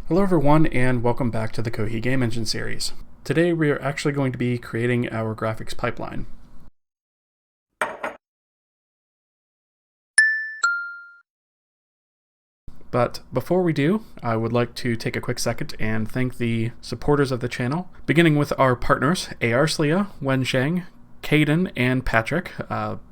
Hello everyone and welcome back to the Kohi Game Engine series. Today we are actually going to be creating our graphics pipeline. But before we do, I would like to take a quick second and thank the supporters of the channel, beginning with our partners, Eearslya, Wensheng, Caden, and Patrick.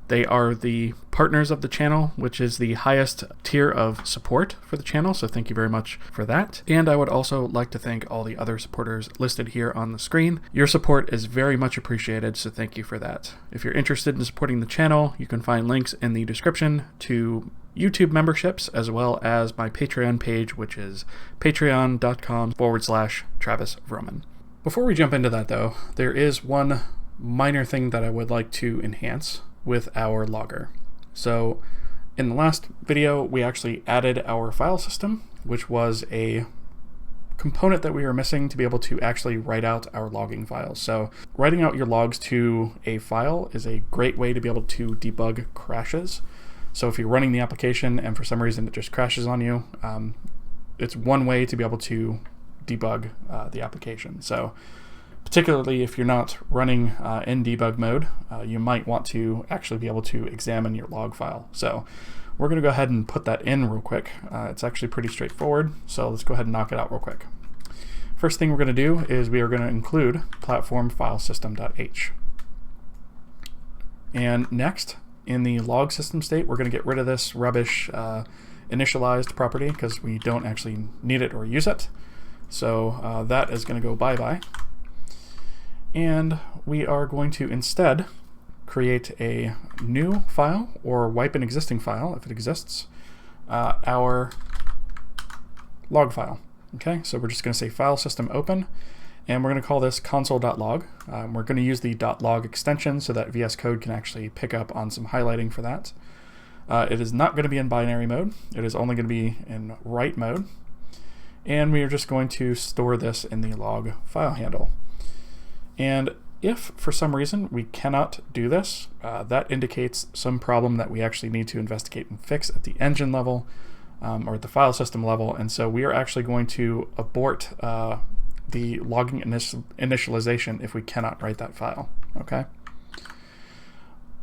They are the partners of the channel, which is the highest tier of support for the channel, so thank you very much for that. And I would also like to thank all the other supporters listed here on the screen. Your support is very much appreciated, so thank you for that. If you're interested in supporting the channel, you can find links in the description to YouTube memberships, as well as my Patreon page, which is patreon.com/Travis Vroman. Before we jump into that though, there is one minor thing that I would like to enhance with our logger. So in the last video, we actually added our file system, which was a component that we were missing to be able to actually write out our logging files. So writing out your logs to a file is a great way to be able to debug crashes. So if you're running the application and for some reason it just crashes on you, it's one way to be able to debug the application. So particularly if you're not running in debug mode, you might want to actually be able to examine your log file. So we're going to go ahead and put that in real quick. It's actually pretty straightforward, so let's go ahead and knock it out real quick. First thing we're going to do is we are going to include platform file system.h. And next, in the log system state, we're going to get rid of this rubbish initialized property because we don't actually need it or use it. So that is going to go bye-bye. And we are going to instead create a new file or wipe an existing file if it exists, our log file. Okay, so we're just going to say file system open, and we're going to call this console.log. We're going to use the .log extension so that VS Code can actually pick up on some highlighting for that. It is not going to be in binary mode. It is only going to be in write mode. And we are just going to store this in the log file handle. And if for some reason we cannot do this, that indicates some problem that we actually need to investigate and fix at the engine level or at the file system level. And so we are actually going to abort the logging initialization if we cannot write that file. Okay.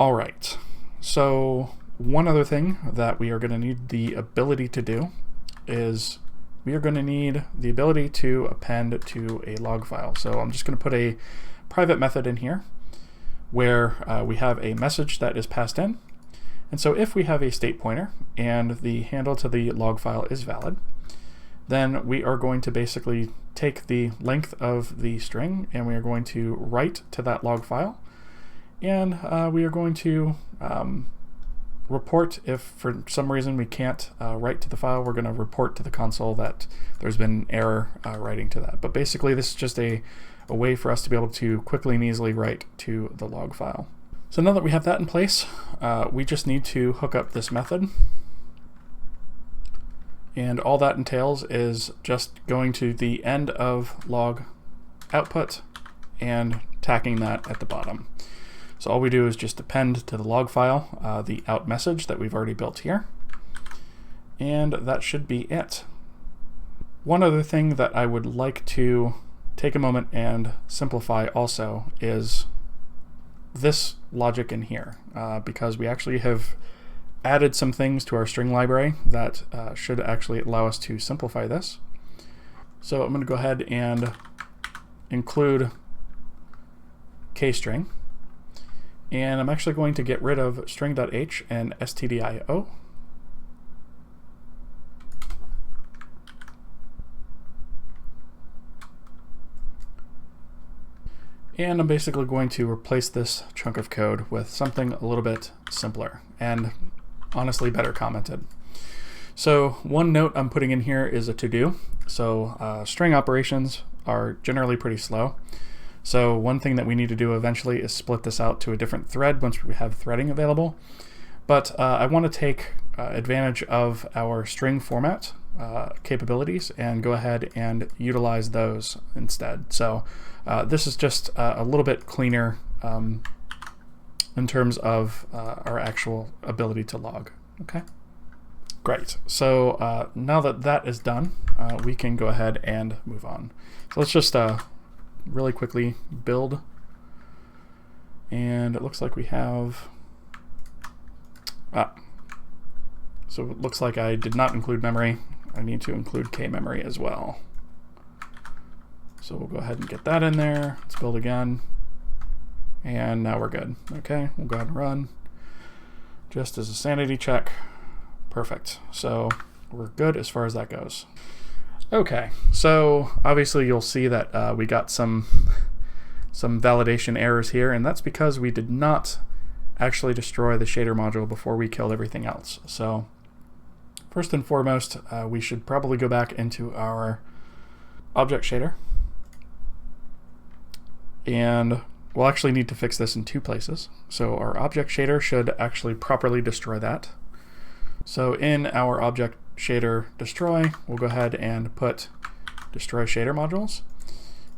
All right. So one other thing that we are going to need the ability to do is we are going to need the ability to append to a log file. So I'm just going to put a private method in here where we have a message that is passed in. And so if we have a state pointer and the handle to the log file is valid, then we are going to basically take the length of the string and we are going to write to that log file. And we are going to report if for some reason we can't write to the file. We're going to report to the console that there's been an error writing to that. But basically this is just a way for us to be able to quickly and easily write to the log file. So now that we have that in place, we just need to hook up this method. And all that entails is just going to the end of log output and tacking that at the bottom. So all we do is just append to the log file the out message that we've already built here. And that should be it. One other thing that I would like to take a moment and simplify also is this logic in here, because we actually have added some things to our string library that should actually allow us to simplify this. So I'm going to go ahead and include kstring, and I'm actually going to get rid of string.h and stdio. And I'm basically going to replace this chunk of code with something a little bit simpler and honestly better commented. So one note I'm putting in here is a to-do. So string operations are generally pretty slow. So one thing that we need to do eventually is split this out to a different thread once we have threading available. But I want to take advantage of our string format capabilities and go ahead and utilize those instead. So this is just a little bit cleaner in terms of our actual ability to log. Okay. Great. So now that that is done, we can go ahead and move on. So let's just really quickly build. And it looks like we have... So it looks like I did not include memory. I need to include K memory as well. So we'll go ahead and get that in there. Let's build again. And now we're good. Okay, we'll go ahead and run. Just as a sanity check. Perfect. So we're good as far as that goes. Okay, so obviously you'll see that we got some validation errors here, and that's because we did not actually destroy the shader module before we killed everything else. So first and foremost, we should probably go back into our object shader. And we'll actually need to fix this in two places. So our object shader should actually properly destroy that. So in our object shader destroy, we'll go ahead and put destroy shader modules.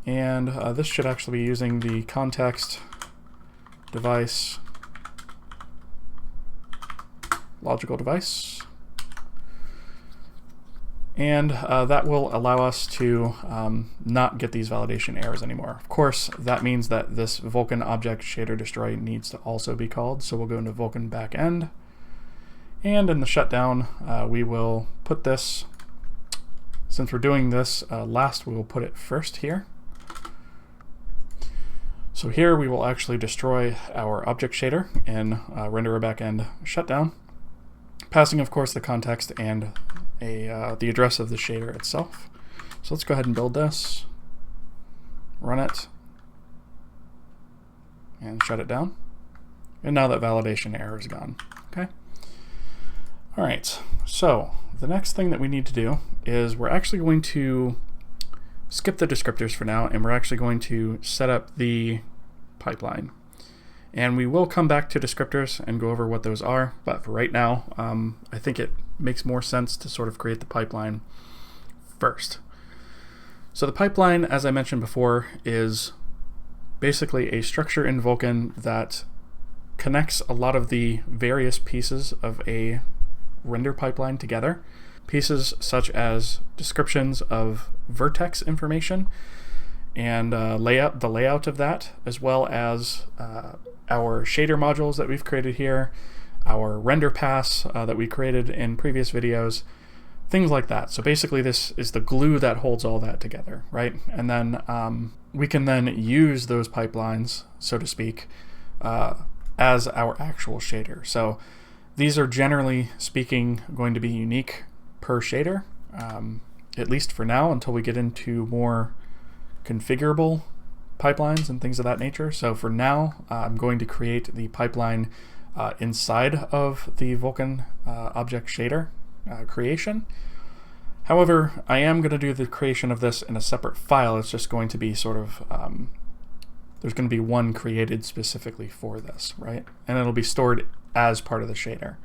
And this should actually be using the context device logical device. And that will allow us to not get these validation errors anymore. Of course, that means that this Vulkan object shader destroy needs to also be called. So we'll go into Vulkan backend. And in the shutdown, we will put this, since we're doing this last, we will put it first here. So here we will actually destroy our object shader in render a backend shutdown, passing, of course, the context and the address of the shader itself. So let's go ahead and build this, run it, and shut it down. And now that validation error is gone. Okay. All right, so the next thing that we need to do is we're actually going to skip the descriptors for now, and we're actually going to set up the pipeline. And we will come back to descriptors and go over what those are, but for right now, I think it makes more sense to sort of create the pipeline first. So the pipeline, as I mentioned before, is basically a structure in Vulkan that connects a lot of the various pieces of a render pipeline together. Pieces such as descriptions of vertex information and the layout of that, as well as our shader modules that we've created here, our render pass that we created in previous videos, things like that. So basically this is the glue that holds all that together, right? And then we can then use those pipelines, so to speak, as our actual shader. So these are generally speaking going to be unique per shader, at least for now, until we get into more configurable pipelines and things of that nature. So for now, I'm going to create the pipeline inside of the Vulkan object shader creation. However, I am going to do the creation of this in a separate file. It's just going to be sort of, there's going to be one created specifically for this, right? And it'll be stored as part of the shader.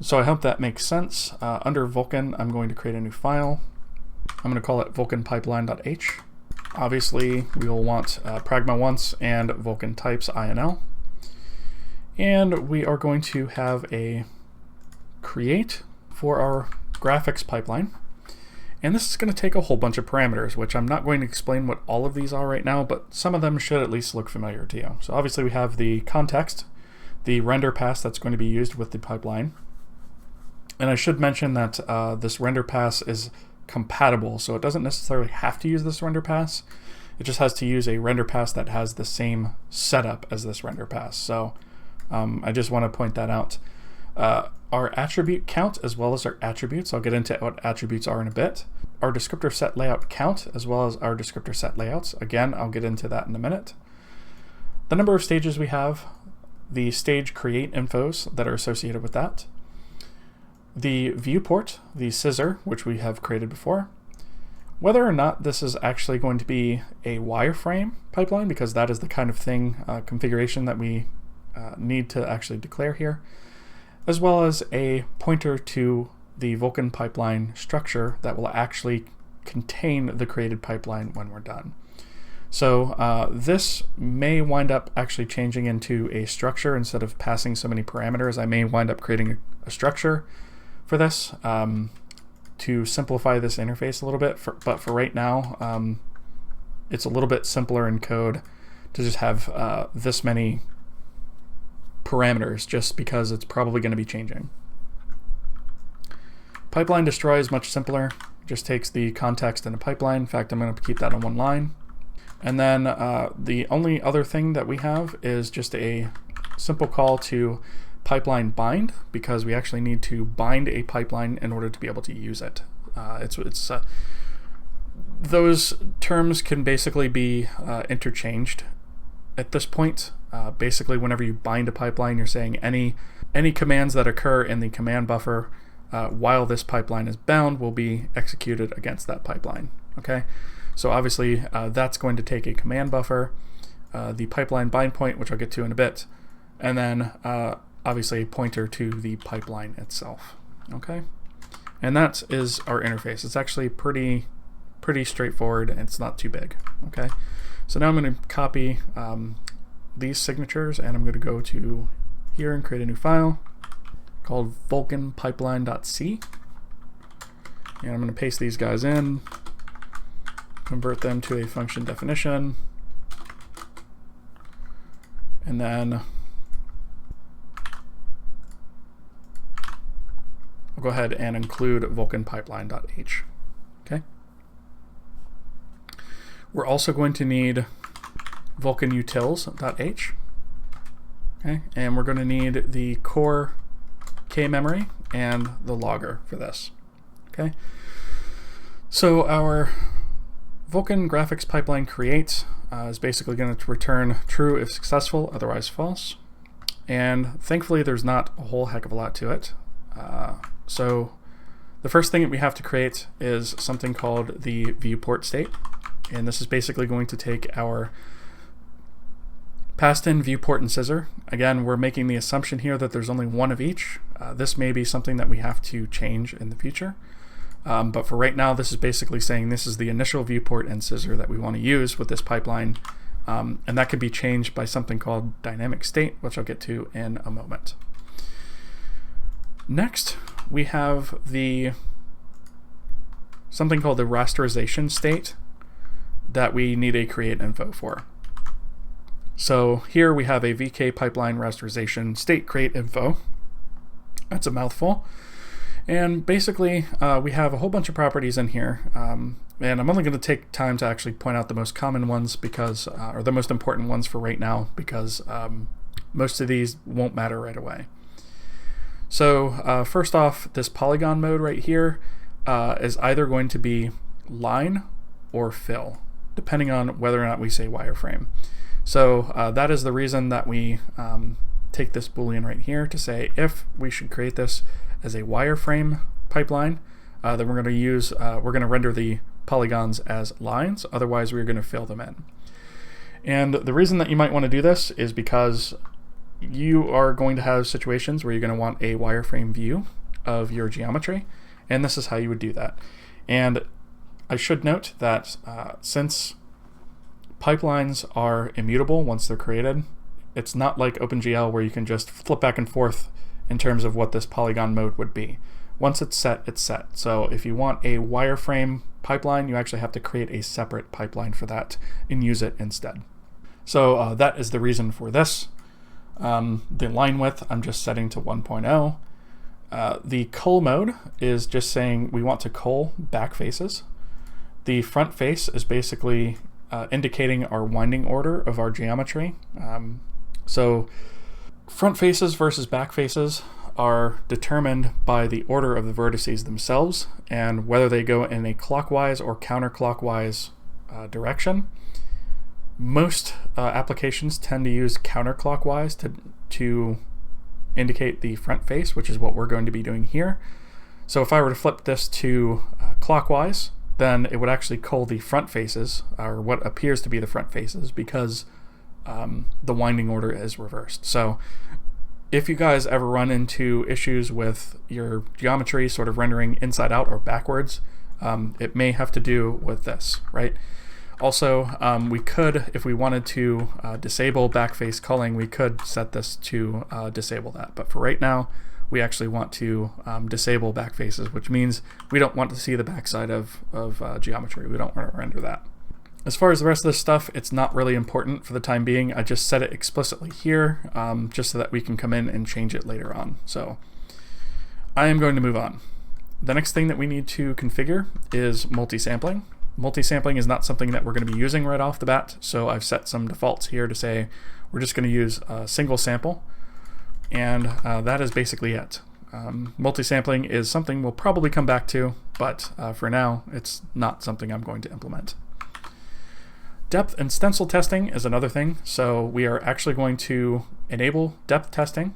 So I hope that makes sense. Under Vulkan, I'm going to create a new file. I'm going to call it vulkanpipeline.h. Obviously, we will want pragma once and Vulkan types inl. And we are going to have a create for our graphics pipeline. And this is going to take a whole bunch of parameters, which I'm not going to explain what all of these are right now, but some of them should at least look familiar to you. So obviously we have the context, the render pass that's going to be used with the pipeline. And I should mention that this render pass is compatible, so it doesn't necessarily have to use this render pass. It just has to use a render pass that has the same setup as this render pass. So I just want to point that out. Our attribute count as well as our attributes, I'll get into what attributes are in a bit. Our descriptor set layout count as well as our descriptor set layouts. Again, I'll get into that in a minute. The number of stages we have, the stage create infos that are associated with that, the viewport, the scissor, which we have created before, whether or not this is actually going to be a wireframe pipeline, because that is the kind of thing, configuration that we need to actually declare here, as well as a pointer to the Vulkan pipeline structure that will actually contain the created pipeline when we're done. So this may wind up actually changing into a structure instead of passing so many parameters. I may wind up creating a structure for this to simplify this interface a little bit. But for right now, it's a little bit simpler in code to just have this many parameters, just because it's probably going to be changing. Pipeline destroy is much simpler. Just takes the context in a pipeline. In fact, I'm going to keep that on one line. And then the only other thing that we have is just a simple call to pipeline bind, because we actually need to bind a pipeline in order to be able to use it. Those terms can basically be interchanged at this point. Basically, whenever you bind a pipeline, you're saying any commands that occur in the command buffer while this pipeline is bound will be executed against that pipeline. Okay, so obviously that's going to take a command buffer, the pipeline bind point, which I'll get to in a bit, and then obviously a pointer to the pipeline itself. Okay, and that is our interface. It's actually pretty straightforward, and it's not too big. Okay, so now I'm going to copy these signatures, and I'm going to go to here and create a new file called vulkanpipeline.c, and I'm going to paste these guys in, convert them to a function definition, and then I'll go ahead and include vulkanpipeline.h. Okay. We're also going to need vulkanutils.h. Okay, and we're going to need the core K memory and the logger for this. Okay, so our Vulkan Graphics pipeline create is basically going to return true if successful, otherwise false. And thankfully, there's not a whole heck of a lot to it. So the first thing that we have to create is something called the viewport state. And this is basically going to take our passed in viewport and scissor. Again, we're making the assumption here that there's only one of each. This may be something that we have to change in the future. But for right now, this is basically saying this is the initial viewport and scissor that we want to use with this pipeline. And that could be changed by something called dynamic state, which I'll get to in a moment. Next, we have something called the rasterization state that we need a create info for. So here we have a VK pipeline rasterization state create info. That's a mouthful. And basically, we have a whole bunch of properties in here. And I'm only going to take time to actually point out the most common ones because, or the most important ones for right now, because most of these won't matter right away. So first off, this polygon mode right here is either going to be line or fill, depending on whether or not we say wireframe. So that is the reason that we take this Boolean right here to say if we should create this as a wireframe pipeline, then we're going to render the polygons as lines. Otherwise, we're going to fill them in. And the reason that you might want to do this is because you are going to have situations where you're going to want a wireframe view of your geometry, and this is how you would do that. And I should note that since pipelines are immutable once they're created, it's not like OpenGL where you can just flip back and forth in terms of what this polygon mode would be. Once it's set, it's set. So if you want a wireframe pipeline, you actually have to create a separate pipeline for that and use it instead. So that is the reason for this. The line width, I'm just setting to 1.0. The cull mode is just saying we want to cull back faces. The front face is basically indicating our winding order of our geometry. So front faces versus back faces are determined by the order of the vertices themselves and whether they go in a clockwise or counterclockwise direction. Most applications tend to use counterclockwise to indicate the front face, which is what we're going to be doing here. So if I were to flip this to clockwise, then it would actually cull the front faces, or what appears to be the front faces, because the winding order is reversed. So if you guys ever run into issues with your geometry sort of rendering inside out or backwards, it may have to do with this, right? Also, we could, if we wanted to disable backface culling, we could set this to disable that. But for right now, we actually want to disable backfaces, which means we don't want to see the backside of geometry. We don't want to render that. As far as the rest of this stuff, it's not really important for the time being. I just set it explicitly here just so that we can come in and change it later on. So I am going to move on. The next thing that we need to configure is multi-sampling. Multi-sampling is not something that we're going to be using right off the bat, so I've set some defaults here to say we're just going to use a single sample, and that is basically it. Multi-sampling is something we'll probably come back to, but for now it's not something I'm going to implement. Depth and stencil testing is another thing, so we are actually going to enable depth testing,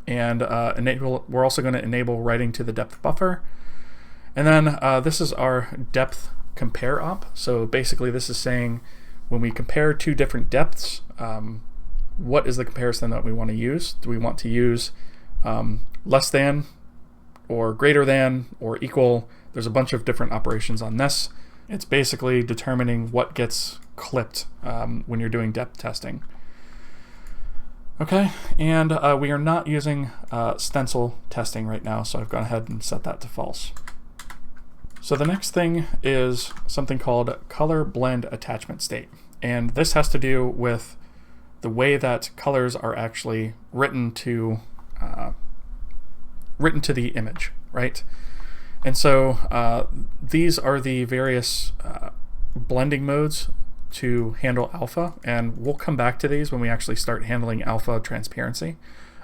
and we're also going to enable writing to the depth buffer. And then this is our depth compare op. So basically this is saying when we compare two different depths, what is the comparison that we want to use? Do we want to use less than or greater than or equal? There's a bunch of different operations on this. It's basically determining what gets clipped when you're doing depth testing. Okay, and we are not using stencil testing right now, so I've gone ahead and set that to false. So the next thing is something called color blend attachment state, and this has to do with the way that colors are actually written to the image, right? And so these are the various blending modes to handle alpha, and we'll come back to these when we actually start handling alpha transparency.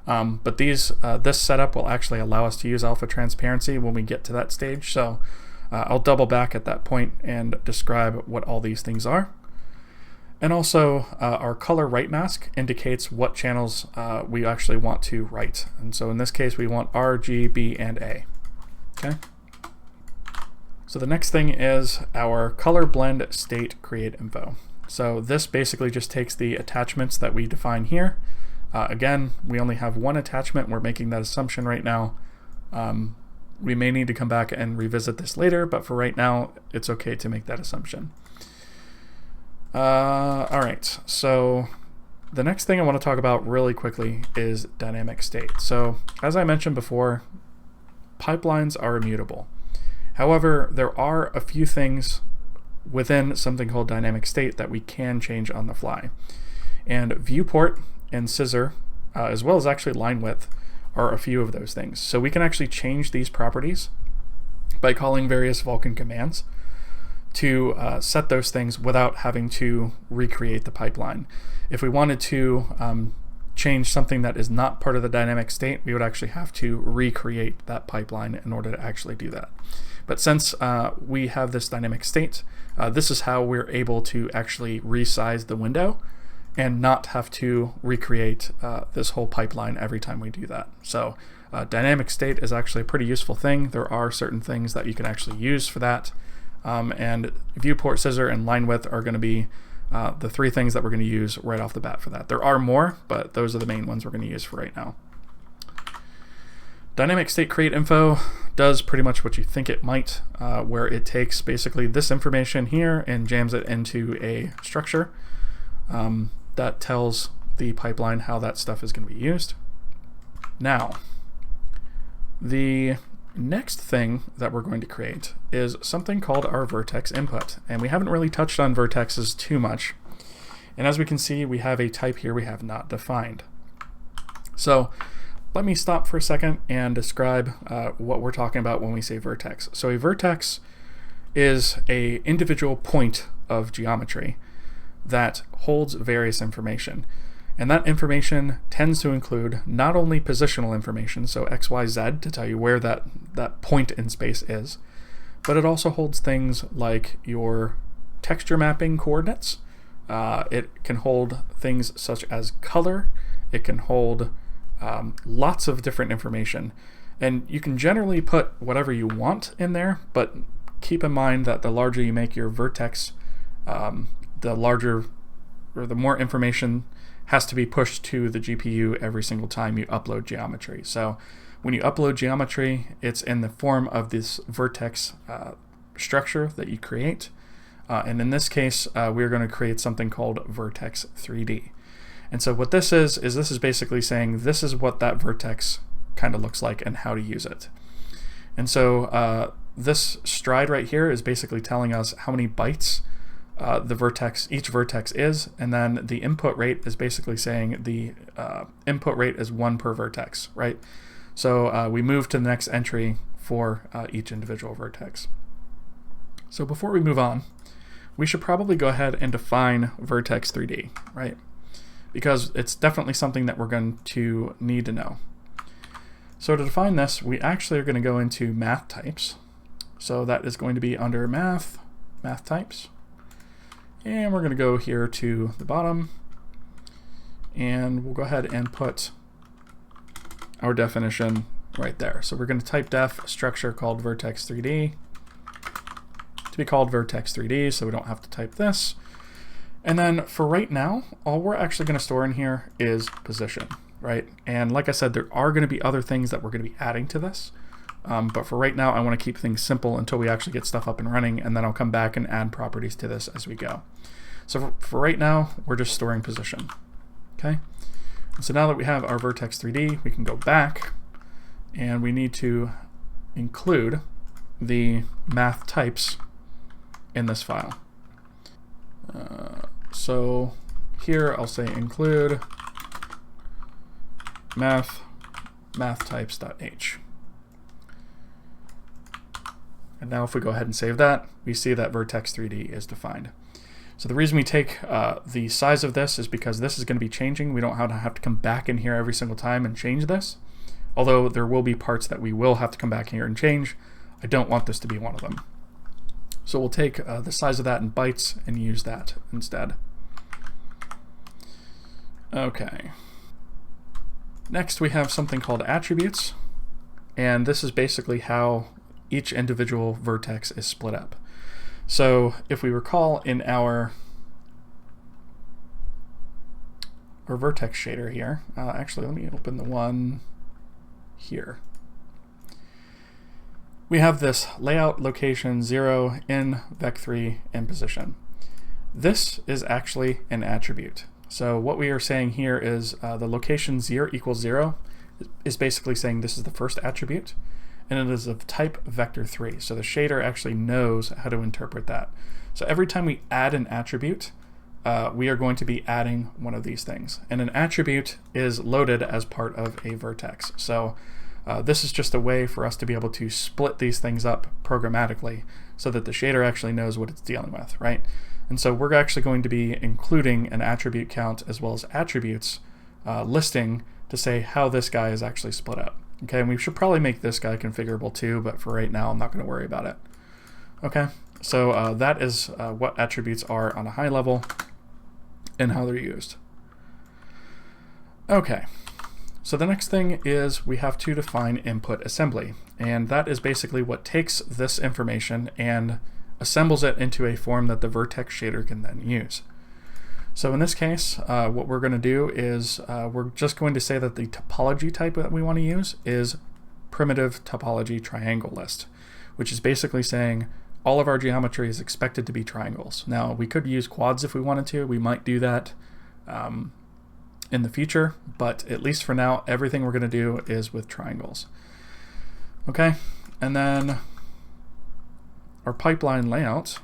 But this setup will actually allow us to use alpha transparency when we get to that stage. So I'll double back at that point and describe what all these things are. And also our color write mask indicates what channels we actually want to write. And so in this case we want R, G, B, and A. Okay. So the next thing is our color blend state create info. So this basically just takes the attachments that we define here. Again, we only have one attachment. We're making that assumption right now. We may need to come back and revisit this later, but for right now, it's okay to make that assumption. All right, so the next thing I want to talk about really quickly is dynamic state. So as I mentioned before, pipelines are immutable. However, there are a few things within something called dynamic state that we can change on the fly. And viewport and scissor, as well as actually line width, are a few of those things. So we can actually change these properties by calling various Vulkan commands to set those things without having to recreate the pipeline. If we wanted to change something that is not part of the dynamic state, we would actually have to recreate that pipeline in order to actually do that. But since we have this dynamic state, this is how we're able to actually resize the window and not have to recreate this whole pipeline every time we do that. So dynamic state is actually a pretty useful thing. There are certain things that you can actually use for that. And viewport, scissor, and line width are going to be the three things that we're going to use right off the bat for that. There are more, but those are the main ones we're going to use for right now. Dynamic state create info does pretty much what you think it might, where it takes basically this information here and jams it into a structure that tells the pipeline how that stuff is going to be used. Now, the next thing that we're going to create is something called our vertex input, and we haven't really touched on vertexes too much. And as we can see, we have a type here we have not defined. So let me stop for a second and describe what we're talking about when we say vertex. So a vertex is an individual point of geometry that holds various information. And that information tends to include not only positional information, so X, Y, Z, to tell you where that point in space is, but it also holds things like your texture mapping coordinates. It can hold things such as color. It can hold lots of different information. And you can generally put whatever you want in there, but keep in mind that the larger you make your vertex, the larger or the more information has to be pushed to the GPU every single time you upload geometry. So when you upload geometry, it's in the form of this vertex structure that you create. And in this case, we're going to create something called vertex 3D. And so what this is this is basically saying this is what that vertex kind of looks like and how to use it. And so this stride right here is basically telling us how many bytes each vertex is, and then the input rate is basically saying the input rate is 1 per vertex, right? So we move to the next entry for each individual vertex. So before we move on, we should probably go ahead and define vertex 3D, right? Because it's definitely something that we're going to need to know. So to define this, we actually are going to go into math types. So that is going to be under math types. And we're going to go here to the bottom, and we'll go ahead and put our definition right there. So we're going to type def structure called vertex 3D to be called vertex 3D, so we don't have to type this. And then for right now, all we're actually going to store in here is position, right? And like I said, there are going to be other things that we're going to be adding to this. But for right now, I want to keep things simple until we actually get stuff up and running, and then I'll come back and add properties to this as we go. So for right now, we're just storing position. Okay. So now that we have our vertex 3D, we can go back, and we need to include the math types in this file. So here I'll say include math types.h. And now if we go ahead and save that, we see that vertex 3D is defined. So the reason we take the size of this is because this is going to be changing. We don't have to come back in here every single time and change this. Although there will be parts that we will have to come back here and change. I don't want this to be one of them. So we'll take the size of that in bytes and use that instead. Okay. Next we have something called attributes. And this is basically how each individual vertex is split up. So if we recall in our vertex shader here, actually let me open the one here. We have this layout, location, 0, in, vec3, and position. This is actually an attribute. So what we are saying here is the location 0 equals 0 is basically saying this is the first attribute, and it is of type vector3. So the shader actually knows how to interpret that. So every time we add an attribute, we are going to be adding one of these things. And an attribute is loaded as part of a vertex. So this is just a way for us to be able to split these things up programmatically so that the shader actually knows what it's dealing with, right? And so we're actually going to be including an attribute count as well as attributes listing to say how this guy is actually split up. Okay, and we should probably make this guy configurable too, but for right now I'm not going to worry about it. Okay, so that is what attributes are on a high level and how they're used. Okay, so the next thing is we have to define input assembly, and that is basically what takes this information and assembles it into a form that the vertex shader can then use. So in this case, what we're going to do is we're just going to say that the topology type that we want to use is primitive topology triangle list, which is basically saying all of our geometry is expected to be triangles. Now, we could use quads if we wanted to. We might do that in the future, but at least for now, everything we're going to do is with triangles. Okay, and then our pipeline layout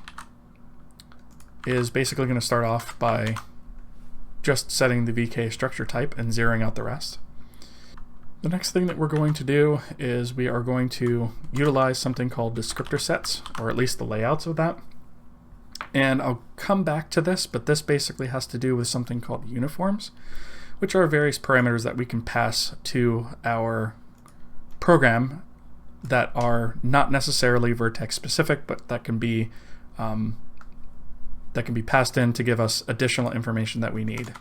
is basically going to start off by just setting the VK structure type and zeroing out the rest. The next thing that we're going to do is we are going to utilize something called descriptor sets, or at least the layouts of that. And I'll come back to this, but this basically has to do with something called uniforms, which are various parameters that we can pass to our program that are not necessarily vertex specific, but that can be passed in to give us additional information that we need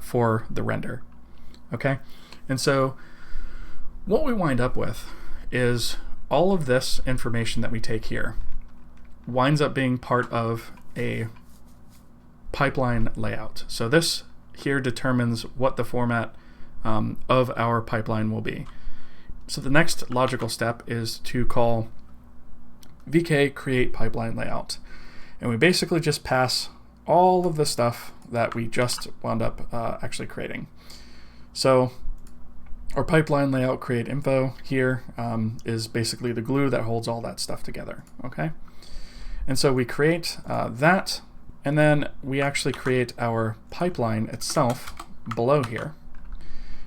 for the render. Okay, and so what we wind up with is all of this information that we take here winds up being part of a pipeline layout. So this here determines what the format of our pipeline will be. So the next logical step is to call VK create pipeline layout. And we basically just pass all of the stuff that we just wound up actually creating. So Our pipeline layout create info here is basically the glue that holds all that stuff together, okay? And so we create that, and then we actually create our pipeline itself below here,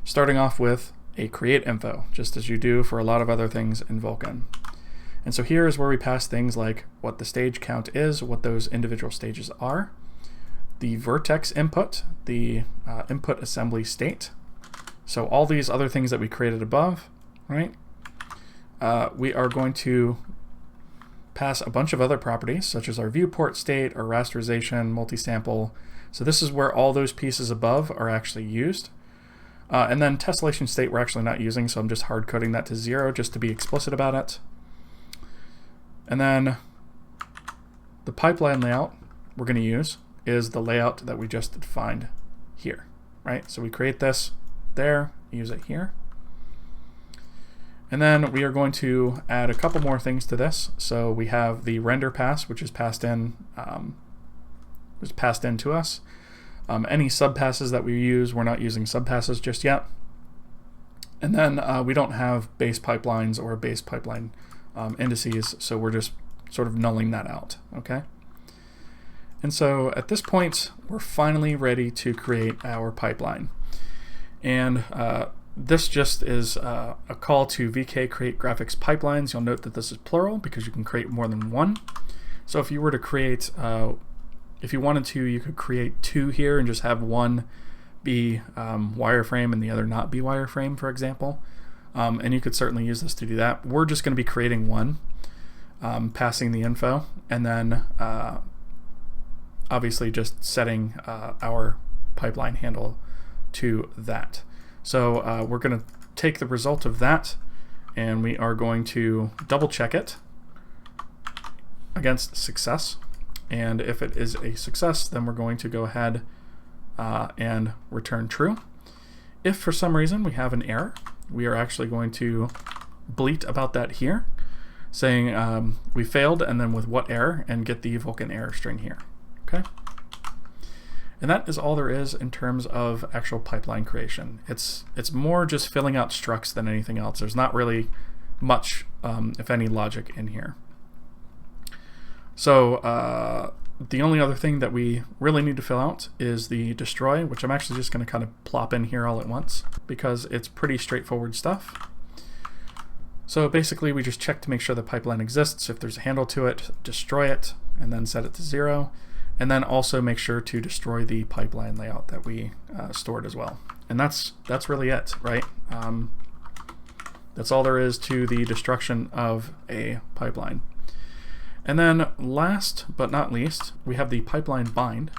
starting off with a create info, just as you do for a lot of other things in Vulkan. And so here is where we pass things like what the stage count is, what those individual stages are, the vertex input, the input assembly state. So all these other things that we created above, right? We are going to pass a bunch of other properties, such as our viewport state, our rasterization, multi-sample. So this is where all those pieces above are actually used. And then tessellation state we're actually not using, so I'm just hard coding that to 0 just to be explicit about it. And then the pipeline layout we're going to use is the layout that we just defined here, right? So we create this there, use it here. And then we are going to add a couple more things to this. So we have the render pass, which is passed in, to us. Any subpasses that we use, we're not using subpasses just yet. And then we don't have base pipelines or base pipeline indices, so we're just sort of nulling that out, okay? And so at this point, we're finally ready to create our pipeline. And this just is a call to VK create graphics pipelines. You'll note that this is plural because you can create more than one. So if you were to create, if you wanted to, you could create 2 here and just have one be wireframe and the other not be wireframe, for example. And you could certainly use this to do that. We're just going to be creating one, passing the info, and then obviously just setting our pipeline handle to that. So we're going to take the result of that, and we are going to double check it against success. And if it is a success, then we're going to go ahead and return true. If for some reason we have an error, we are actually going to bleat about that here, saying we failed and then with what error, and get the Vulkan error string here. Okay? And that is all there is in terms of actual pipeline creation. It's more just filling out structs than anything else. There's not really much, if any, logic in here. So the only other thing that we really need to fill out is the destroy, which I'm actually just going to kind of plop in here all at once because it's pretty straightforward stuff. So basically we just check to make sure the pipeline exists. If there's a handle to it, destroy it, and then set it to 0. And then also make sure to destroy the pipeline layout that we stored as well. And that's really it, right? That's all there is to the destruction of a pipeline. And then last but not least, we have the pipeline bind,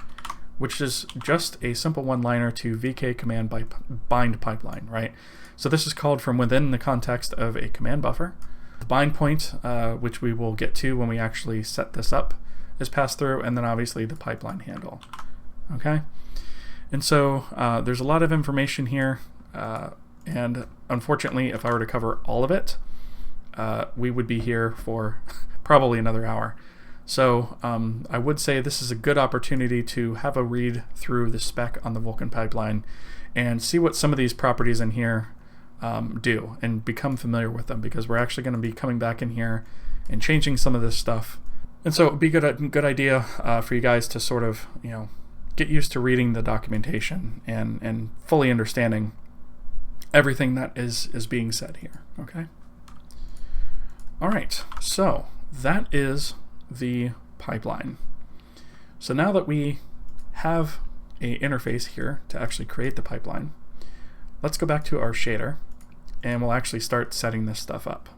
which is just a simple one-liner to VK command by bind pipeline, right? So this is called from within the context of a command buffer. The bind point, which we will get to when we actually set this up, is passed through, and then obviously the pipeline handle, okay? And so there's a lot of information here, and unfortunately, if I were to cover all of it, we would be here for probably another hour. So I would say this is a good opportunity to have a read through the spec on the Vulkan pipeline and see what some of these properties in here do and become familiar with them, because we're actually going to be coming back in here and changing some of this stuff. And so it would be a good idea for you guys to sort of, get used to reading the documentation and fully understanding everything that is being said here, okay? All right, so that is the pipeline. So now that we have an interface here to actually create the pipeline, let's go back to our shader and we'll actually start setting this stuff up.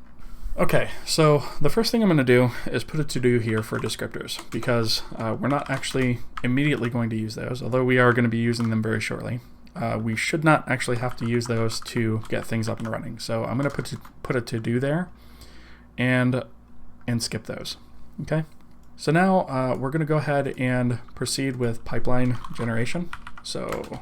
Okay, so the first thing I'm going to do is put a to-do here for descriptors, because we're not actually immediately going to use those, although we are going to be using them very shortly. We should not actually have to use those to get things up and running. So I'm going to put a to-do there and skip those. Okay, so now we're going to go ahead and proceed with pipeline generation. So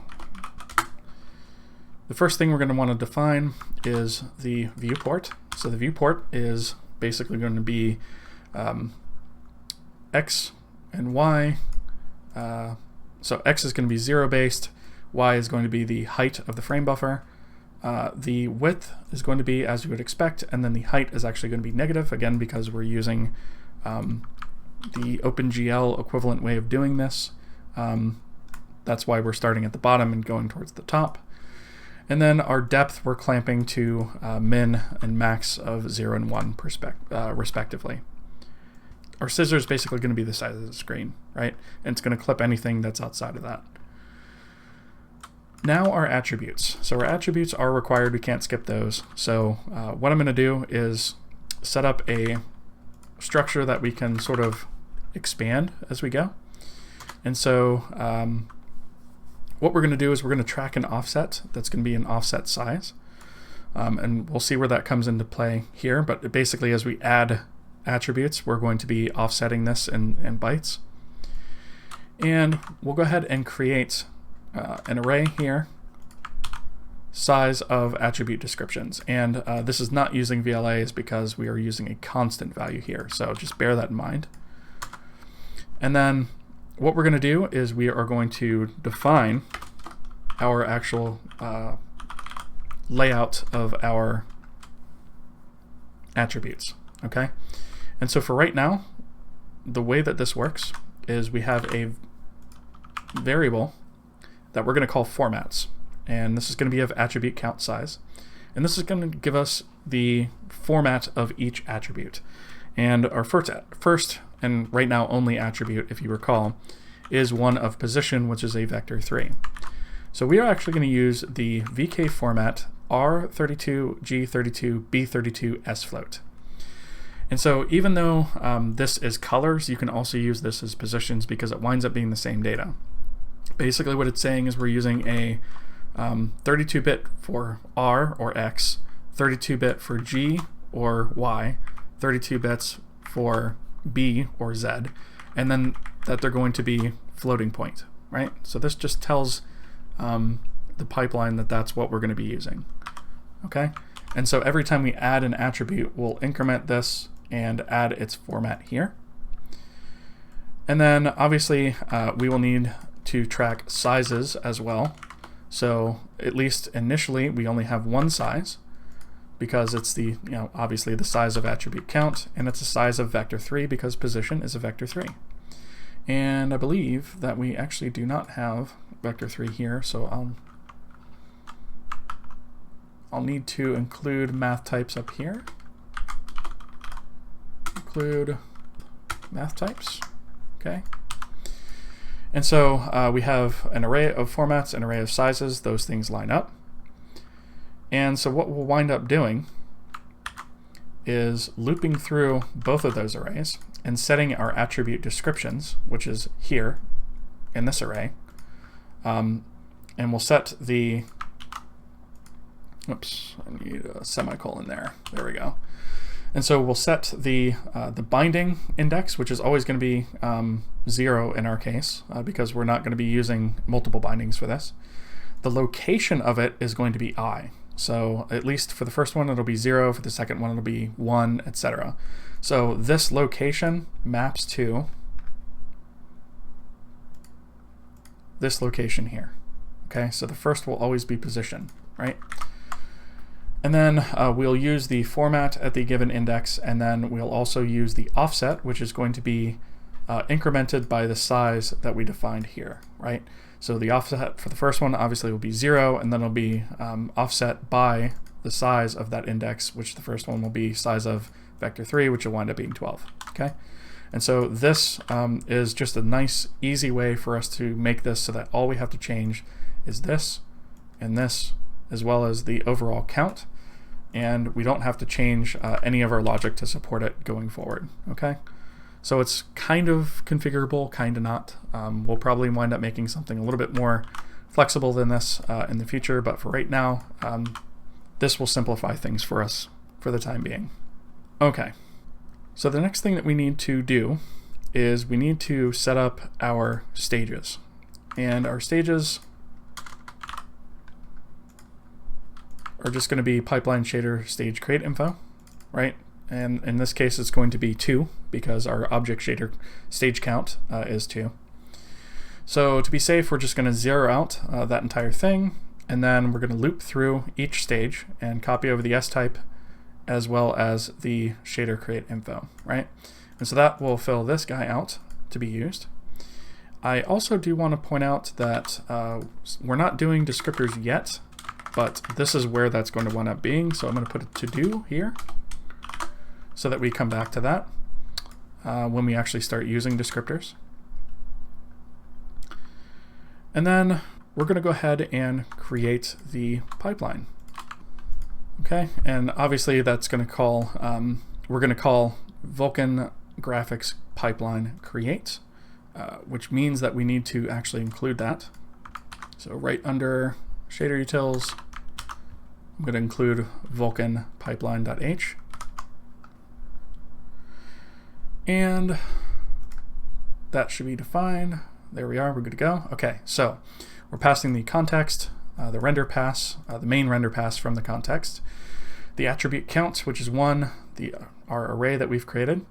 the first thing we're going to want to define is the viewport. So the viewport is basically going to be X and Y. So X is going to be 0 based, Y is going to be the height of the frame buffer, the width is going to be as you would expect, and then the height is actually going to be negative, again, because we're using the OpenGL equivalent way of doing this. That's why we're starting at the bottom and going towards the top. And then our depth, we're clamping to min and max of 0 and 1 respectively. Our scissor is basically going to be the size of the screen, right? And it's going to clip anything that's outside of that. Now our attributes. So our attributes are required, we can't skip those. So what I'm going to do is set up a structure that we can sort of expand as we go. And so what we're going to do is we're going to track an offset that's going to be an offset size. And we'll see where that comes into play here. But basically, as we add attributes, we're going to be offsetting this in bytes. And we'll go ahead and create an array here, size of attribute descriptions. And this is not using VLAs because we are using a constant value here. So just bear that in mind. And then what we're going to do is we are going to define our actual layout of our attributes. Okay? And so for right now, the way that this works is we have a variable that we're going to call formats. And this is going to be of attribute count size. And this is going to give us the format of each attribute. And our first and right now only attribute, if you recall, is one of position, which is a vector 3. So we are actually going to use the VK format R32, G32, B32, SFloat. And so even though this is colors, you can also use this as positions because it winds up being the same data. Basically what it's saying is we're using a 32-bit for R or X, 32-bit for G or Y, 32 bits for B or Z, and then that they're going to be floating point, right? So this just tells the pipeline that that's what we're going to be using, okay? And so every time we add an attribute, we'll increment this and add its format here. And then obviously we will need to track sizes as well. So at least initially we only have one size because it's the, obviously the size of attribute count, and it's the size of vector 3 because position is a vector 3. And I believe that we actually do not have vector 3 here, so I'll need to include math types up here. Include math types, okay? And so we have an array of formats, an array of sizes, those things line up. And so what we'll wind up doing is looping through both of those arrays and setting our attribute descriptions, which is here in this array. And we'll set the, oops, I need a semicolon there. There we go. And so we'll set the binding index, which is always going to be 0 in our case, because we're not going to be using multiple bindings for this. The location of it is going to be I. So at least for the first one, it'll be 0. For the second one, it'll be 1, etc. So this location maps to this location here. Okay, so the first will always be position, right? And then we'll use the format at the given index, and then we'll also use the offset, which is going to be incremented by the size that we defined here, right? So the offset for the first one obviously will be 0, and then it'll be offset by the size of that index, which the first one will be size of vector 3, which will wind up being 12, okay? And so this is just a nice, easy way for us to make this so that all we have to change is this and this, as well as the overall count, and we don't have to change any of our logic to support it going forward, okay? So it's kind of configurable, kind of not. We'll probably wind up making something a little bit more flexible than this in the future, but for right now, this will simplify things for us for the time being. Okay, so the next thing that we need to do is we need to set up our stages. And our stages are just going to be pipeline shader stage create info, right? And in this case, it's going to be 2 because our object shader stage count is 2. So to be safe, we're just going to zero out that entire thing. and then we're going to loop through each stage and copy over the S-type as well as the shader create info, right? And so that will fill this guy out to be used. I also do want to point out that we're not doing descriptors yet, but this is where that's going to wind up being. So I'm going to put a to-do here so that we come back to that when we actually start using descriptors. And then we're going to go ahead and create the pipeline. Okay, and obviously that's going to call, we're going to call Vulkan Graphics pipeline create, which means that we need to actually include that. So right under shader utils, I'm going to include Vulkan pipeline.h. And that should be defined. There we are, we're good to go. Okay, so we're passing the context, the render pass, the main render pass from the context, the attribute count, which is 1, our array that we've created.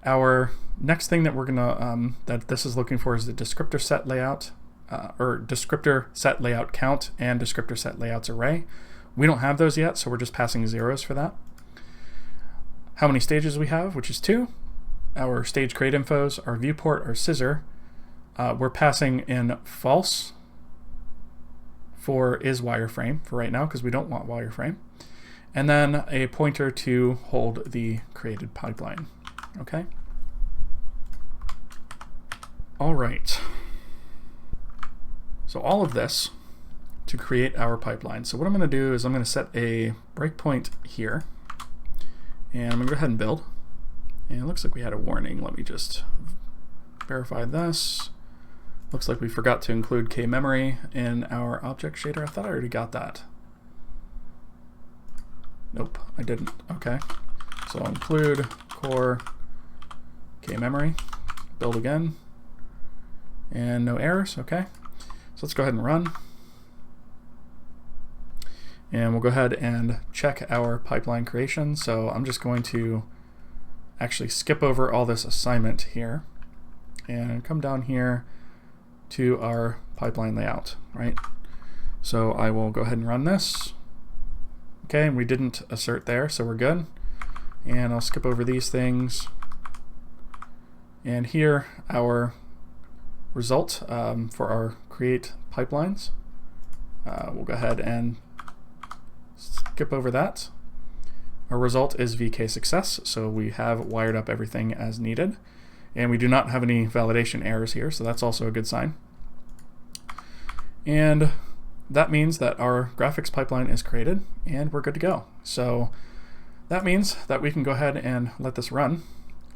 Our next thing that we're gonna that this is looking for is the descriptor set layout, or descriptor set layout count and descriptor set layouts array. We don't have those yet, so we're just passing zeros for that. How many stages we have, which is 2. Our stage create infos, our viewport, our scissor. We're passing in false for is wireframe for right now because we don't want wireframe, and then a pointer to hold the created pipeline. Okay. All right. So all of this to create our pipeline. So what I'm going to do is I'm going to set a breakpoint here, and I'm going to go ahead and build. And it looks like we had a warning. Let me just verify this. Looks like we forgot to include k-memory in our object shader. I thought I already got that. Nope, I didn't. Okay. So I'll include core k-memory, build again, and no errors. Okay. So let's go ahead and run. And we'll go ahead and check our pipeline creation. So I'm just going to actually skip over all this assignment here and come down here to our pipeline layout, right? So I will go ahead and run this. Okay, we didn't assert there, so we're good. And I'll skip over these things. And here, our result for our create pipelines. We'll go ahead and skip over that. Our result is VK success, so we have wired up everything as needed. And we do not have any validation errors here, so that's also a good sign. And that means that our graphics pipeline is created and we're good to go. So that means that we can go ahead and let this run.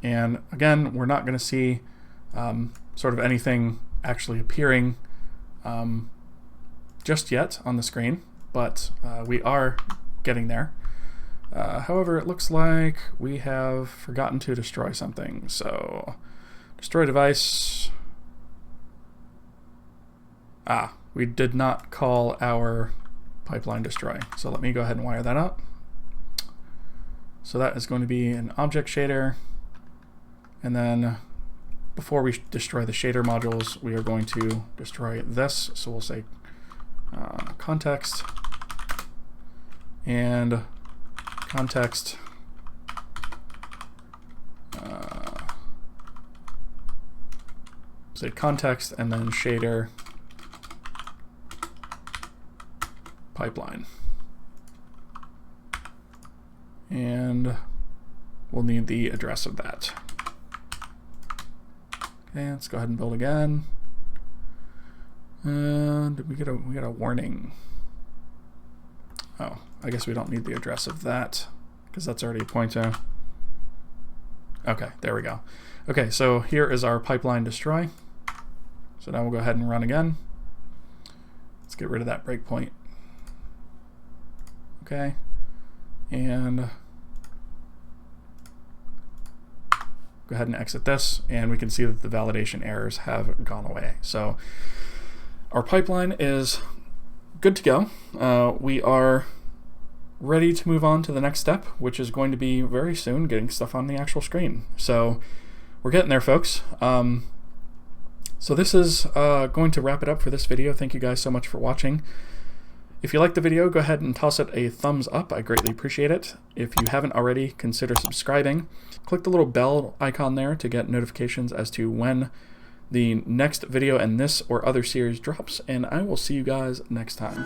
And again, we're not going to see sort of anything actually appearing just yet on the screen, but we are getting there. However, it looks like we have forgotten to destroy something. So destroy device. We did not call our pipeline destroy. So let me go ahead and wire that up. So that is going to be an object shader. And then before we destroy the shader modules, we are going to destroy this. So we'll say context and context say context and then shader pipeline. And we'll need the address of that. Okay, let's go ahead and build again. Did we get a warning? Oh, I guess we don't need the address of that because that's already a pointer. Okay, there we go. Okay, so here is our pipeline destroy. So now we'll go ahead and run again. Let's get rid of that breakpoint. Okay, and go ahead and exit this, and we can see that the validation errors have gone away. So our pipeline is good to go. We are ready to move on to the next step, which is going to be very soon getting stuff on the actual screen. So we're getting there, folks. So this is going to wrap it up for this video. Thank you guys so much for watching. If you liked the video, go ahead and toss it a thumbs up. I greatly appreciate it. If you haven't already, consider subscribing. Click the little bell icon there to get notifications as to when the next video in this or other series drops, and I will see you guys next time.